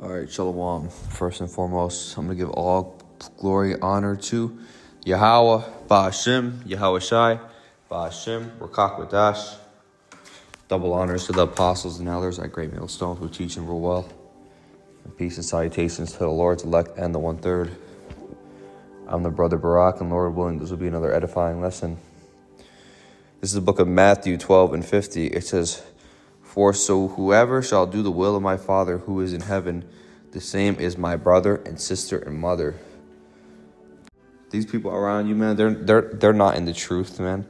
All right, Shalom. First and foremost, I'm going to give all glory, honor to Yahweh, Ba'ashim, Yahweh Shai, Ba'ashim, Rakak Wadash. Double honors to the apostles and elders at Great Millstone who teach and rule well. And peace and salutations to the Lord's elect and the 1/3. I'm the brother Barak, and Lord willing, this will be another edifying lesson. This is the book of Matthew 12 and 50. It says, "For so whoever shall do the will of my Father who is in heaven, the same is my brother and sister and mother." These people around you, man, they're not in the truth, man.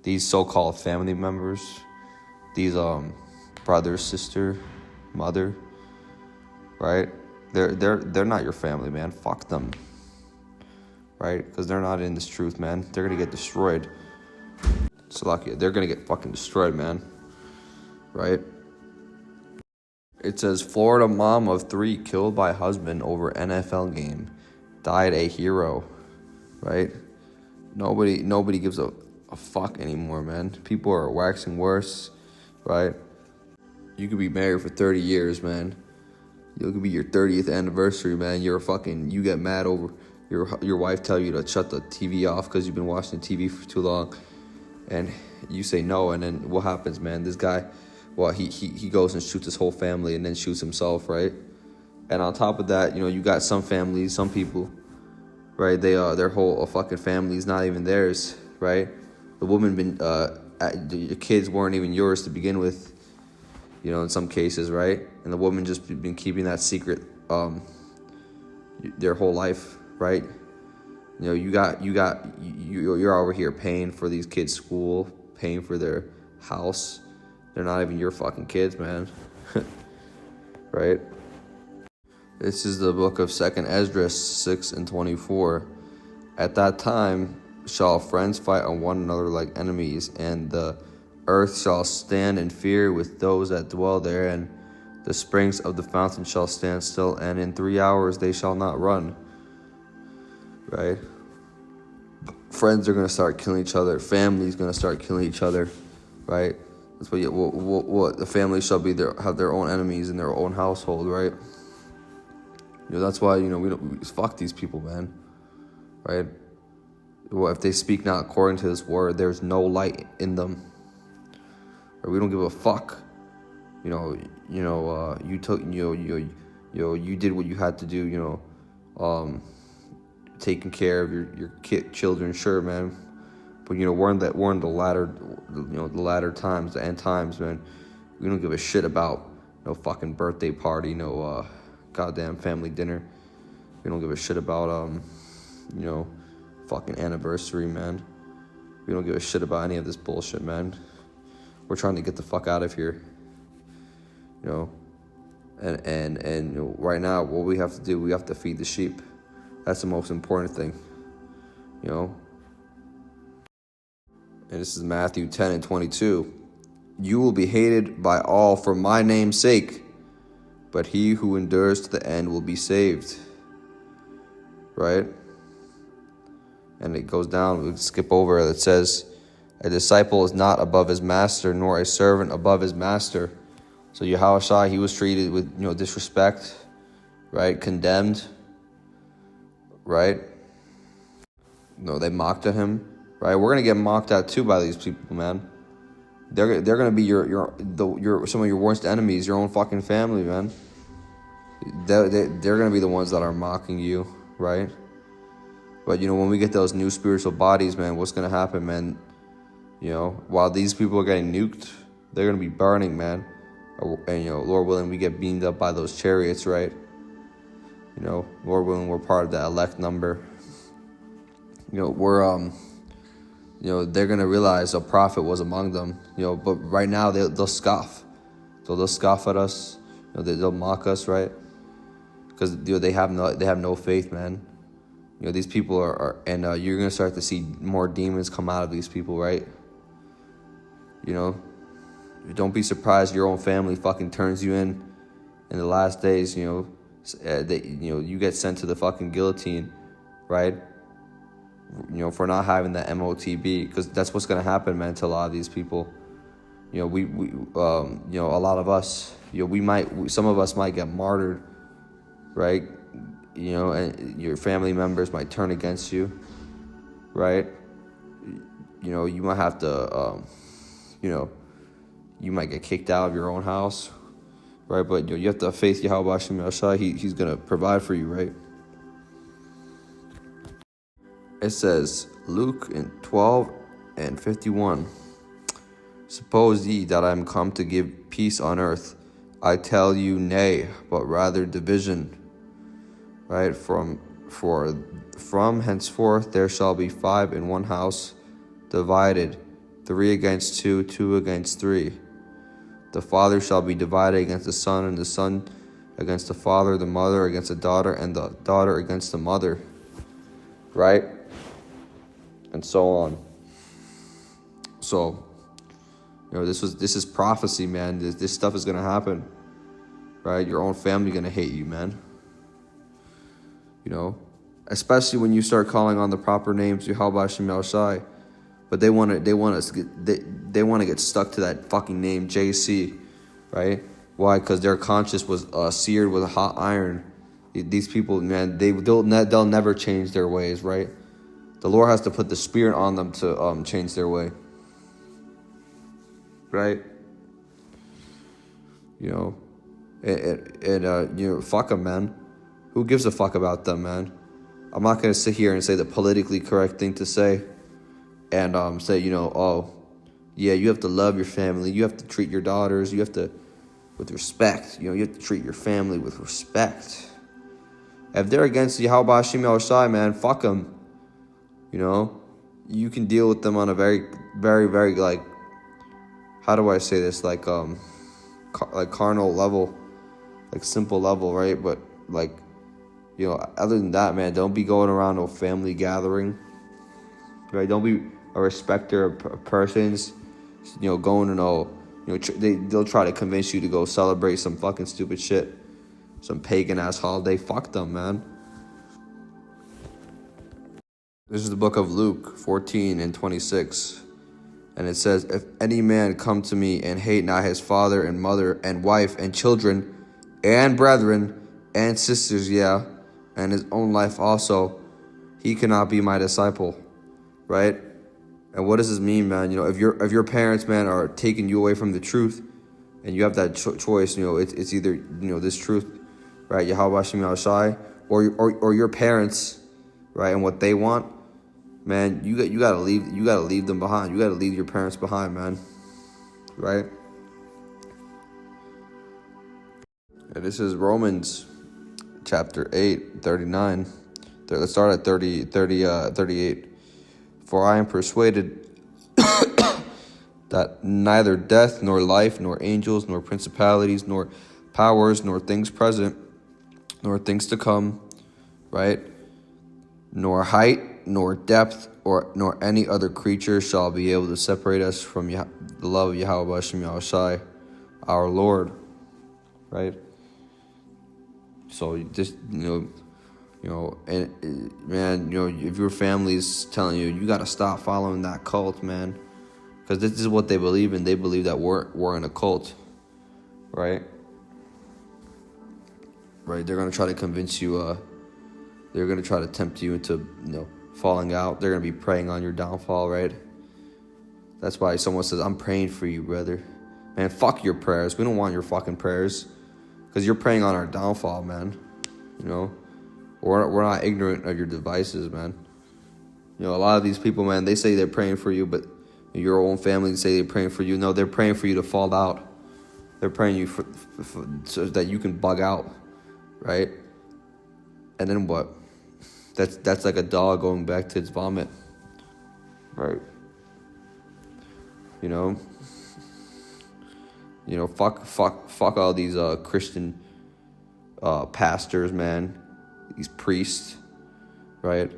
These so-called family members, these brother, sister, mother, right? They're not your family, man. Fuck them, right? Because they're not in this truth, man. They're gonna get destroyed. Salakia, they're gonna get fucking destroyed, man. Right? It says, Florida mom of 3 killed by husband over NFL game. Died a hero. Right? Nobody gives a fuck anymore, man. People are waxing worse. Right? You could be married for 30 years, man. It could be your 30th anniversary, man. You get mad over your wife tell you to shut the TV off because you've been watching the TV for too long. And you say no, and then what happens, man? This guy, well, he goes and shoots his whole family and then shoots himself, right? And on top of that, you got some families, some people, right? Their whole fucking family is not even theirs, right? The woman your kids weren't even yours to begin with, in some cases, right? And the woman just been keeping that secret their whole life, right? You're over here paying for these kids' school, paying for their house. They're not even your fucking kids, man. Right? This is the book of 2nd Esdras 6 and 24. At that time shall friends fight on one another like enemies, and the earth shall stand in fear with those that dwell there, and the springs of the fountain shall stand still, and in 3 hours they shall not run. Right? Friends are going to start killing each other. Families going to start killing each other. Right? That's what the family shall have their own enemies in their own household, right? That's why, we don't fuck these people, man. Right? Well, if they speak not according to this word, there's no light in them. Or we don't give a fuck. You did what you had to do, taking care of your children, sure, man. But we're in the latter times, the end times, man. We don't give a shit about no fucking birthday party, no goddamn family dinner. We don't give a shit about fucking anniversary, man. We don't give a shit about any of this bullshit, man. We're trying to get the fuck out of here. And right now, what we have to do, we have to feed the sheep. That's the most important thing, And this is Matthew 10 and 22. "You will be hated by all for my name's sake, but he who endures to the end will be saved." Right? And it goes down, we skip over it. It says, "A disciple is not above his master, nor a servant above his master." So Yahushua, he was treated with, disrespect, right? Condemned, right? They mocked at him, right? We're gonna get mocked at too by these people, man. They're gonna be your some of your worst enemies, your own fucking family, man. They're gonna be the ones that are mocking you, right? But when we get those new spiritual bodies, man, what's gonna happen, man? While these people are getting nuked, they're gonna be burning, man. And Lord willing, we get beamed up by those chariots, right? Lord willing, we're part of that elect number. We're they're gonna realize a prophet was among them. But right now they'll scoff. So they'll scoff at us. They'll mock us, right? Because they have no faith, man. These people are and you're gonna start to see more demons come out of these people, right? Don't be surprised your own family fucking turns you in the last days. You get sent to the fucking guillotine, right? For not having that MOTB, because that's what's gonna happen, man, to a lot of these people. We a lot of us, some of us might get martyred, right? You know, and your family members might turn against you, right? You know, you might have to, you know, you might get kicked out of your own house, right? But you know, you have to have faith Yahweh Hashem Yahshua. He's gonna provide for you, right? It says Luke in 12:51. Suppose ye that I am come to give peace on earth? I tell you, nay, but rather division. Right? From henceforth there shall be 5 in one house, divided, 3 against 2, 2 against 3. The father shall be divided against the son, and the son against the father, the mother against the daughter, and the daughter against the mother. Right? And so on. So, you know, this is prophecy, man. This stuff is gonna happen. Right? Your own family gonna hate you, man. You know, especially when you start calling on the proper names, Yahweh Hashem Yahushai, but they want to get stuck to that fucking name JC, right? Why? Because their conscience was seared with a hot iron. These people, man, they'll never change their ways, right? The Lord has to put the Spirit on them to change their way, right? You know, you know, fuck them, man. Who gives a fuck about them, man? I'm not going to sit here and say the politically correct thing to say and say, you know, oh, yeah, you have to love your family. You have to treat your daughters. You have to, with respect. You know, you have to treat your family with respect. If they're against Yahweh Hashem Yahushai, man, fuck them. You know, you can deal with them on a very, very, very, like, how do I say this? Like carnal level, like simple level, right? But like, you know, other than that, man, don't be going around to a family gathering, right? Don't be a respecter of persons, you know, going to they'll try to convince you to go celebrate some fucking stupid shit, some pagan-ass holiday. Fuck them, man. This is the book of Luke 14:26, and it says, if any man come to me and hate not his father and mother and wife and children and brethren and sisters, yeah, and his own life also, he cannot be my disciple, right? And what does this mean, man? You know, if your parents, man, are taking you away from the truth, and you have that choice, you know, it's either, you know, this truth, right, Yahweh Hashem Yahushai, or your parents, right, and what they want, man, you gotta leave them behind. You gotta leave your parents behind, man, right? And this is Romans chapter 8:39. Let's start at 38. For I am persuaded that neither death, nor life, nor angels, nor principalities, nor powers, nor things present, nor things to come, right? Nor height, nor depth, nor any other creature shall be able to separate us from the love of Yahweh Hashem Yahushai, our Lord, right? So just, you know, and man, you know, if your family's telling you, you got to stop following that cult, man, because this is what they believe in. They believe that we're in a cult, right? Right? They're gonna try to convince you. They're gonna try to tempt you into, you know, falling out. They're gonna be preying on your downfall, right? That's why someone says, "I'm praying for you, brother." Man, fuck your prayers. We don't want your fucking prayers, because you're preying on our downfall, man. You know, we're not ignorant of your devices, man. You know, a lot of these people, man, they say they're praying for you, but your own family say they're praying for you. No, they're praying for you to fall out. They're praying you for so that you can bug out, right? And then what? That's like a dog going back to its vomit, right? You know, fuck all these Christian pastors, man. These priests, right?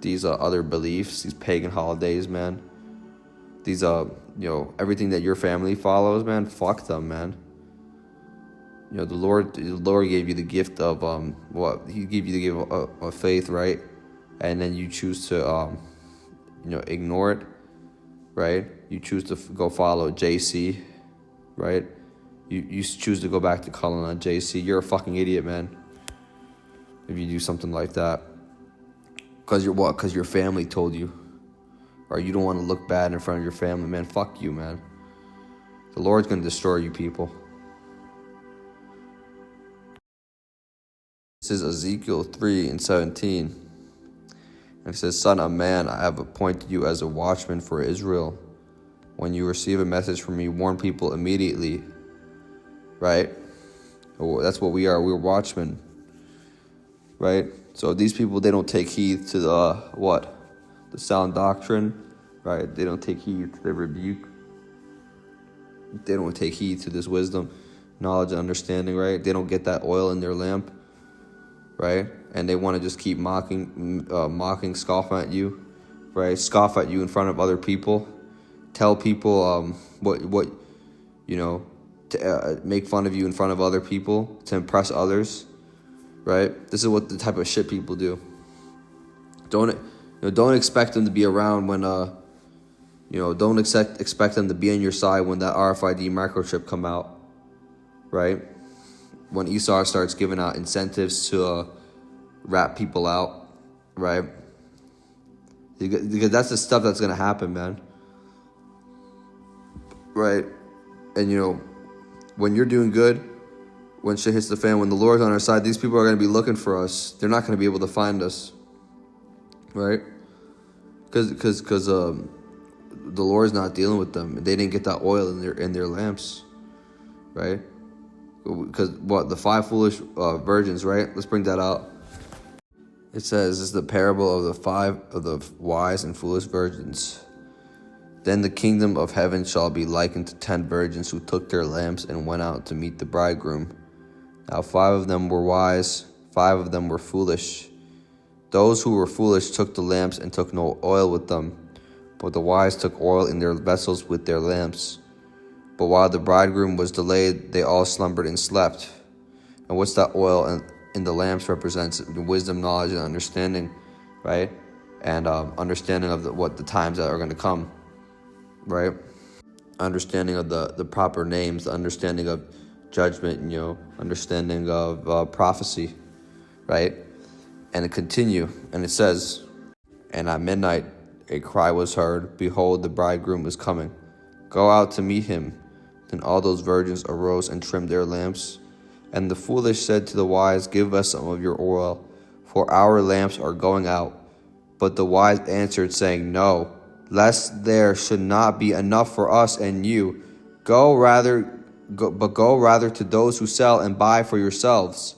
These other beliefs, these pagan holidays, man. These you know, everything that your family follows, man. Fuck them, man. You know, the Lord gave you the gift of He gave you the gift of faith, right? And then you choose to you know, ignore it, right? You choose to go follow JC, right? You choose to go back to calling on JC. You're a fucking idiot, man. if you do something like that. Because you're what? Because your family told you. Or you don't want to look bad in front of your family, man. Fuck you, man. The Lord's going to destroy you people. This is Ezekiel 3:17. And it says, Son of man, I have appointed you as a watchman for Israel. When you receive a message from me, warn people immediately. Right? That's what we are. We're watchmen. Right? So these people, they don't take heed to the, what? The sound doctrine. Right? They don't take heed to the rebuke. They don't take heed to this wisdom, knowledge, and understanding. Right? They don't get that oil in their lamp. Right? And they want to just keep mocking, scoffing at you. Right? Scoff at you in front of other people. Tell people what you know, to make fun of you in front of other people to impress others, right? This is what the type of shit people do. Don't expect them to be around when don't expect them to be on your side when that RFID microchip come out, right? When Esau starts giving out incentives to rat people out, right? Because that's the stuff that's gonna happen, man. Right? And when you're doing good, when shit hits the fan, when the Lord's on our side, these people are going to be looking for us. They're not going to be able to find us. Right? Because the Lord's not dealing with them. They didn't get that oil in their lamps. Right? Because the 5 foolish virgins, right? Let's bring that out. It says, this is the parable of the 5 of the wise and foolish virgins. Then the kingdom of heaven shall be likened to 10 virgins who took their lamps and went out to meet the bridegroom. Now 5 of them were wise, 5 of them were foolish. Those who were foolish took the lamps and took no oil with them, but the wise took oil in their vessels with their lamps. But while the bridegroom was delayed, they all slumbered and slept. And what's that oil in the lamps represents? Wisdom, knowledge, and understanding, right? And understanding of what the times that are going to come. Right? Understanding of the proper names, understanding of judgment, understanding of prophecy, right? And it continue, and it says, and at midnight a cry was heard, behold, the bridegroom is coming. Go out to meet him. Then all those virgins arose and trimmed their lamps. And the foolish said to the wise, give us some of your oil, for our lamps are going out. But the wise answered, saying, no, lest there should not be enough for us and you. Go rather to those who sell and buy for yourselves.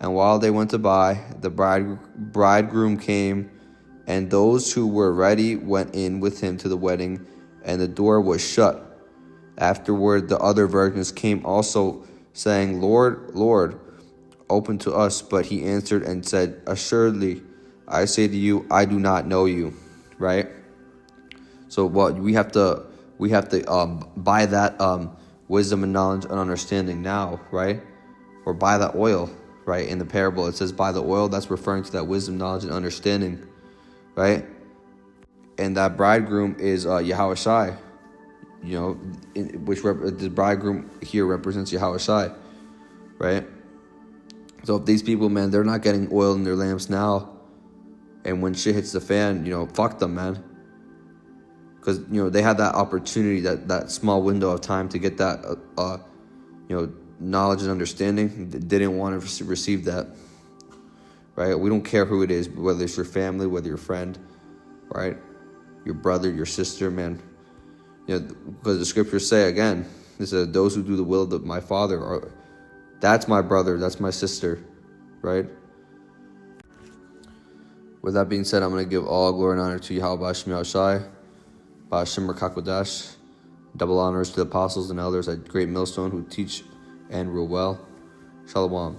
And while they went to buy, the bridegroom came, and those who were ready went in with him to the wedding, and the door was shut. Afterward the other virgins came also, saying, Lord, Lord, open to us. But he answered and said, assuredly, I say to you, I do not know you. Right? So we have to buy that wisdom and knowledge and understanding now, right? Or buy that oil, right? In the parable, it says buy the oil. That's referring to that wisdom, knowledge, and understanding, right? And that bridegroom is Yahushai, which the bridegroom here represents Yahushai, right? So if these people, man, they're not getting oil in their lamps now, and when shit hits the fan, fuck them, man. Because, they had that opportunity, that small window of time to get that, knowledge and understanding. They didn't want to receive that, right? We don't care who it is, whether it's your family, whether your friend, right? Your brother, your sister, man. Because the scriptures say, again, it says, those who do the will of my Father, that's my brother, that's my sister, right? With that being said, I'm going to give all glory and honor to Yahweh B'Shem Yahushai, B'Shem Rakakwadash. Double honors to the apostles and elders at Great Millstone who teach and rule well. Shalom.